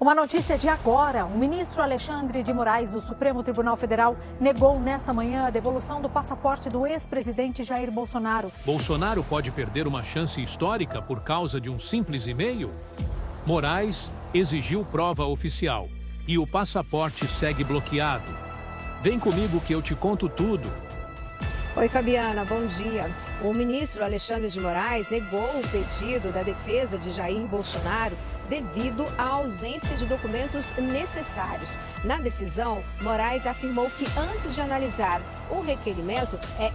Uma notícia de agora. O ministro Alexandre de Moraes, do Supremo Tribunal Federal, negou nesta manhã a devolução do passaporte do ex-presidente Jair Bolsonaro. Bolsonaro pode perder uma chance histórica por causa de um simples e-mail? Moraes exigiu prova oficial e o passaporte segue bloqueado. Vem comigo que eu te conto tudo. Oi, Fabiana, bom dia. O ministro Alexandre de Moraes negou o pedido da defesa de Jair Bolsonaro devido à ausência de documentos necessários. Na decisão, Moraes afirmou que antes de analisar o requerimento, é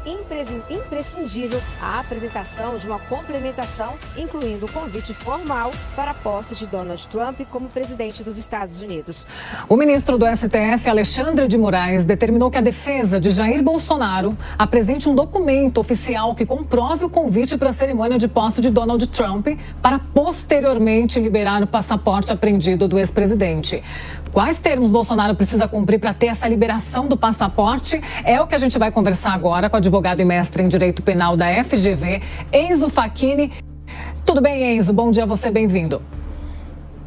imprescindível a apresentação de uma complementação, incluindo o convite formal para a posse de Donald Trump como presidente dos Estados Unidos. O ministro do STF, Alexandre de Moraes, determinou que a defesa de Jair Bolsonaro apresente um documento oficial que comprove o convite para a cerimônia de posse de Donald Trump para posteriormente liberar o passaporte apreendido do ex-presidente. Quais termos Bolsonaro precisa cumprir para ter essa liberação do passaporte? É o que a gente vai conversar agora com o advogado e mestre em Direito Penal da FGV, Enzo Facchini. Tudo bem, Enzo? Bom dia a você, bem-vindo.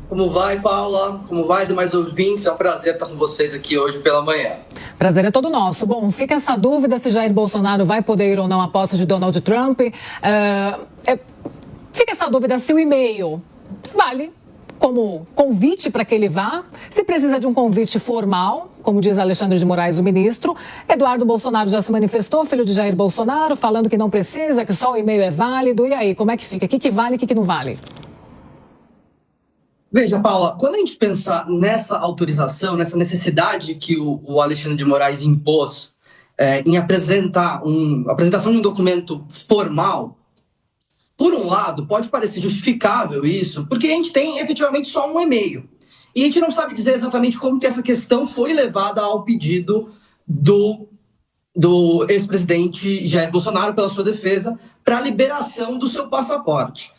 Como vai, Paula? Como vai, demais ouvintes? É um prazer estar com vocês aqui hoje pela manhã. Prazer é todo nosso. Bom, fica essa dúvida se Jair Bolsonaro vai poder ir ou não à posse de Donald Trump. Fica essa dúvida se o e-mail vale como convite para que ele vá, se precisa de um convite formal, como diz Alexandre de Moraes, o ministro. Eduardo Bolsonaro já se manifestou, filho de Jair Bolsonaro, falando que não precisa, que só o e-mail é válido. E aí, como é que fica? O que vale e o que não vale? Veja, Paula, quando a gente pensa nessa autorização, nessa necessidade que o Alexandre de Moraes impôs em apresentação de um documento formal, por um lado, pode parecer justificável isso, porque a gente tem efetivamente só um e-mail. E a gente não sabe dizer exatamente como que essa questão foi levada ao pedido do ex-presidente Jair Bolsonaro pela sua defesa para a liberação do seu passaporte.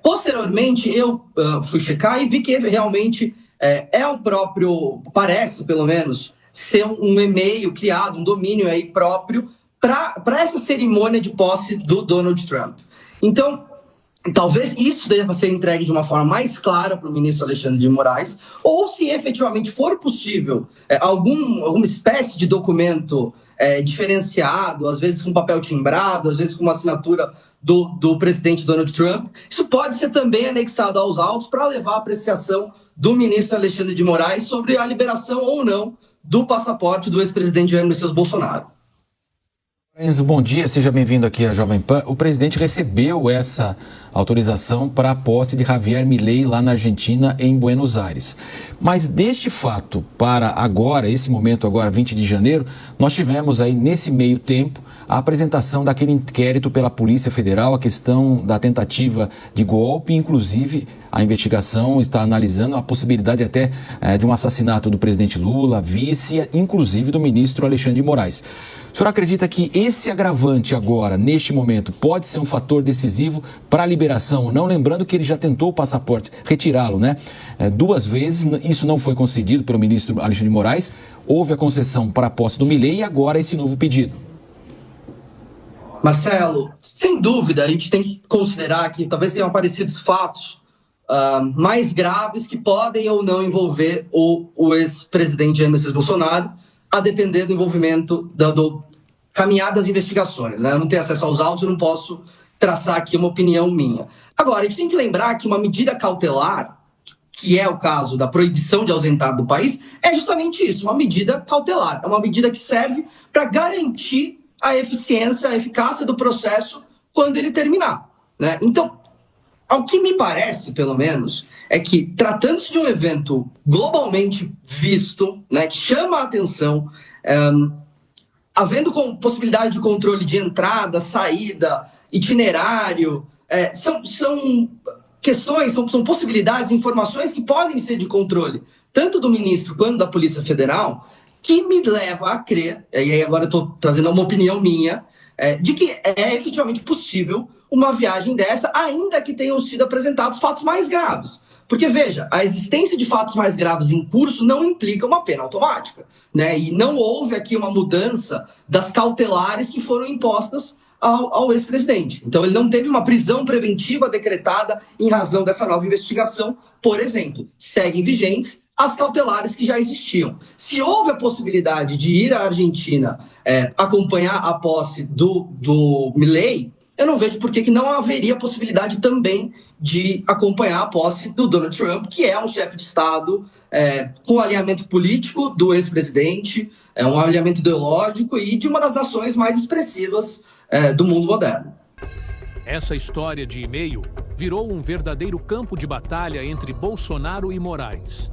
Posteriormente, eu fui checar e vi que realmente é o próprio, parece pelo menos, ser um e-mail criado, um domínio aí próprio para essa cerimônia de posse do Donald Trump. Então, talvez isso deva ser entregue de uma forma mais clara para o ministro Alexandre de Moraes, ou se efetivamente for possível alguma espécie de documento diferenciado, às vezes com papel timbrado, às vezes com uma assinatura do presidente Donald Trump, isso pode ser também anexado aos autos para levar à apreciação do ministro Alexandre de Moraes sobre a liberação ou não do passaporte do ex-presidente Jair Messias Bolsonaro. Enzo, bom dia, seja bem-vindo aqui à Jovem Pan. O presidente recebeu essa autorização para a posse de Javier Milei lá na Argentina, em Buenos Aires. Mas deste fato para agora, esse momento agora, 20 de janeiro, nós tivemos aí nesse meio tempo a apresentação daquele inquérito pela Polícia Federal, a questão da tentativa de golpe, inclusive a investigação está analisando a possibilidade até de um assassinato do presidente Lula, vice, inclusive do ministro Alexandre de Moraes. O senhor acredita que esse agravante agora, neste momento, pode ser um fator decisivo para a liberação? Não lembrando que ele já tentou o passaporte, retirá-lo, né? 2 vezes, isso não foi concedido pelo ministro Alexandre de Moraes. Houve a concessão para a posse do Milei e agora esse novo pedido. Marcelo, sem dúvida, a gente tem que considerar que talvez tenham aparecido fatos mais graves que podem ou não envolver o ex-presidente Jair Messias Bolsonaro, a depender do envolvimento caminhar das investigações, né? Eu não tenho acesso aos autos, eu não posso traçar aqui uma opinião minha. Agora, a gente tem que lembrar que uma medida cautelar, que é o caso da proibição de ausentar do país, é justamente isso, uma medida cautelar. É uma medida que serve para garantir a eficiência, a eficácia do processo quando ele terminar, né? Então, ao que me parece, pelo menos, é que, tratando-se de um evento globalmente visto, né, que chama a atenção, havendo possibilidade de controle de entrada, saída, itinerário, são questões, são possibilidades, informações que podem ser de controle, tanto do ministro quanto da Polícia Federal, que me leva a crer, e aí agora eu estou trazendo uma opinião minha, de que é efetivamente possível uma viagem dessa, ainda que tenham sido apresentados fatos mais graves. Porque, veja, a existência de fatos mais graves em curso não implica uma pena automática, né? E não houve aqui uma mudança das cautelares que foram impostas ao ex-presidente. Então, ele não teve uma prisão preventiva decretada em razão dessa nova investigação, por exemplo. Seguem vigentes as cautelares que já existiam. Se houve a possibilidade de ir à Argentina acompanhar a posse do Milei, eu não vejo por que não haveria possibilidade também de acompanhar a posse do Donald Trump, que é um chefe de Estado com alinhamento político do ex-presidente, um alinhamento ideológico e de uma das nações mais expressivas do mundo moderno. Essa história de e-mail virou um verdadeiro campo de batalha entre Bolsonaro e Moraes.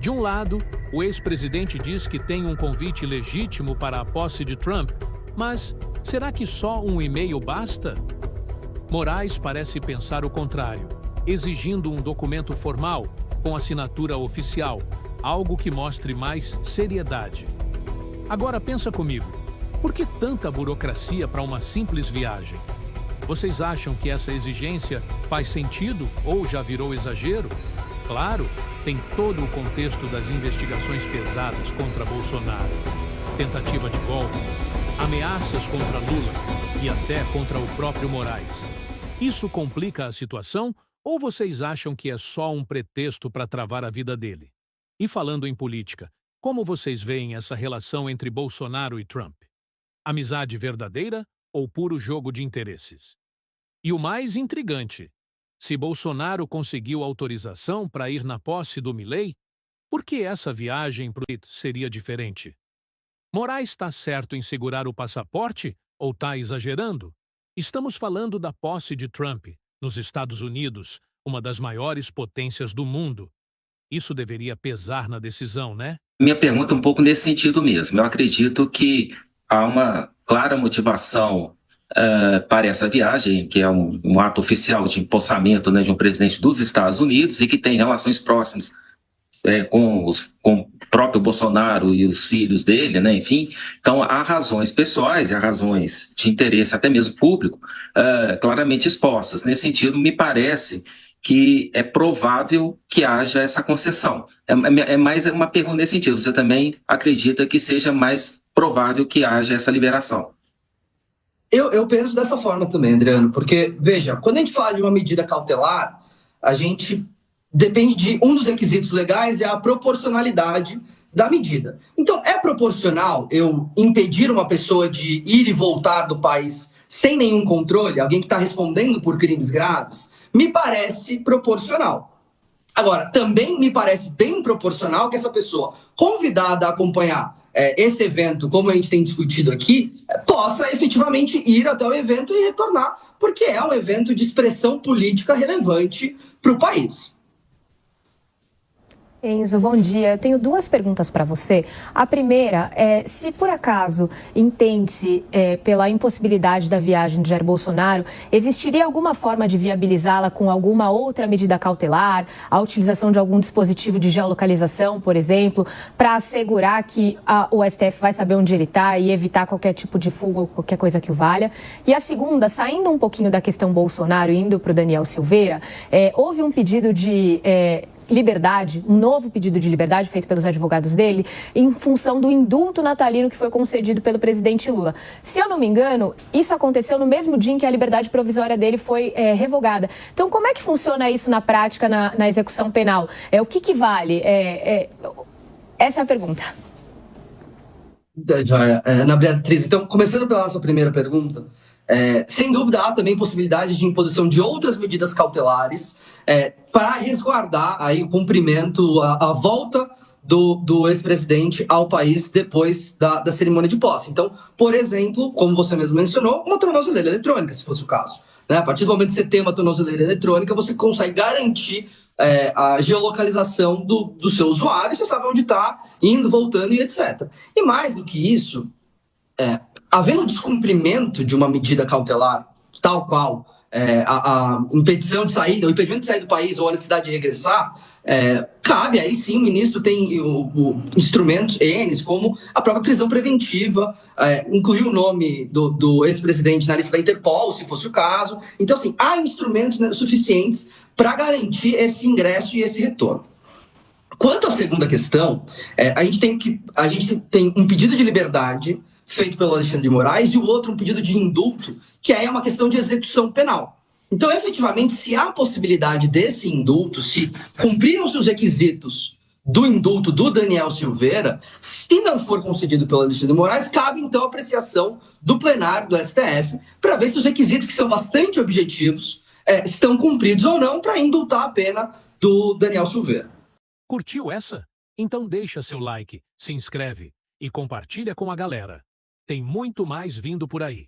De um lado, o ex-presidente diz que tem um convite legítimo para a posse de Trump, mas será que só um e-mail basta? Moraes parece pensar o contrário, exigindo um documento formal, com assinatura oficial, algo que mostre mais seriedade. Agora pensa comigo, por que tanta burocracia para uma simples viagem? Vocês acham que essa exigência faz sentido ou já virou exagero? Claro, tem todo o contexto das investigações pesadas contra Bolsonaro, tentativa de golpe, ameaças contra Lula e até contra o próprio Moraes. Isso complica a situação ou vocês acham que é só um pretexto para travar a vida dele? E falando em política, como vocês veem essa relação entre Bolsonaro e Trump? Amizade verdadeira ou puro jogo de interesses? E o mais intrigante, se Bolsonaro conseguiu autorização para ir na posse do Milei, por que essa viagem para o seria diferente? Moraes está certo em segurar o passaporte ou está exagerando? Estamos falando da posse de Trump, nos Estados Unidos, uma das maiores potências do mundo. Isso deveria pesar na decisão, né? Minha pergunta é um pouco nesse sentido mesmo. Eu acredito que há uma clara motivação para essa viagem, que é um ato oficial de empossamento, né, de um presidente dos Estados Unidos e que tem relações próximas com o próprio Bolsonaro e os filhos dele, né, enfim. Então, há razões pessoais e há razões de interesse, até mesmo público, claramente expostas. Nesse sentido, me parece que é provável que haja essa concessão. É mais uma pergunta nesse sentido. Você também acredita que seja mais provável que haja essa liberação? Eu penso dessa forma também, Adriano, porque, veja, quando a gente fala de uma medida cautelar, a gente depende de um dos requisitos legais, é a proporcionalidade da medida. Então, é proporcional eu impedir uma pessoa de ir e voltar do país sem nenhum controle, alguém que está respondendo por crimes graves? Me parece proporcional. Agora, também me parece bem proporcional que essa pessoa, convidada a acompanhar esse evento, como a gente tem discutido aqui, possa efetivamente ir até o evento e retornar, porque é um evento de expressão política relevante para o país. Enzo, bom dia. Eu tenho duas perguntas para você. A primeira é se por acaso entende-se pela impossibilidade da viagem de Jair Bolsonaro, existiria alguma forma de viabilizá-la com alguma outra medida cautelar, a utilização de algum dispositivo de geolocalização, por exemplo, para assegurar que o STF vai saber onde ele está e evitar qualquer tipo de fuga ou qualquer coisa que o valha? E a segunda, saindo um pouquinho da questão Bolsonaro e indo para o Daniel Silveira, houve um pedido de liberdade, um novo pedido de liberdade feito pelos advogados dele, em função do indulto natalino que foi concedido pelo presidente Lula. Se eu não me engano, isso aconteceu no mesmo dia em que a liberdade provisória dele foi revogada. Então, como é que funciona isso na prática, na execução penal? O que vale? Essa é a pergunta. Ana Beatriz, então, começando pela nossa primeira pergunta, sem dúvida há também possibilidade de imposição de outras medidas cautelares para resguardar aí o cumprimento, a volta do ex-presidente ao país depois da cerimônia de posse. Então, por exemplo, como você mesmo mencionou, uma tornozeleira eletrônica, se fosse o caso. A partir do momento que você tem uma tornozeleira eletrônica, você consegue garantir a geolocalização do seu usuário, você sabe onde está, indo, voltando e etc. E mais do que isso, havendo descumprimento de uma medida cautelar, tal qual a impedição de saída, o impedimento de sair do país ou a necessidade de regressar, cabe aí sim, o ministro tem instrumentos N, como a própria prisão preventiva, incluir o nome do ex-presidente na lista da Interpol, se fosse o caso. Então, assim, há instrumentos suficientes para garantir esse ingresso e esse retorno. Quanto à segunda questão, a gente tem um pedido de liberdade feito pelo Alexandre de Moraes e o outro um pedido de indulto, que é uma questão de execução penal. Então, efetivamente, se há possibilidade desse indulto, se cumpriram-se os requisitos do indulto do Daniel Silveira, se não for concedido pelo Alexandre de Moraes, cabe então a apreciação do plenário do STF para ver se os requisitos, que são bastante objetivos, estão cumpridos ou não para indultar a pena do Daniel Silveira. Curtiu essa? Então deixa seu like, se inscreve e compartilha com a galera. Tem muito mais vindo por aí.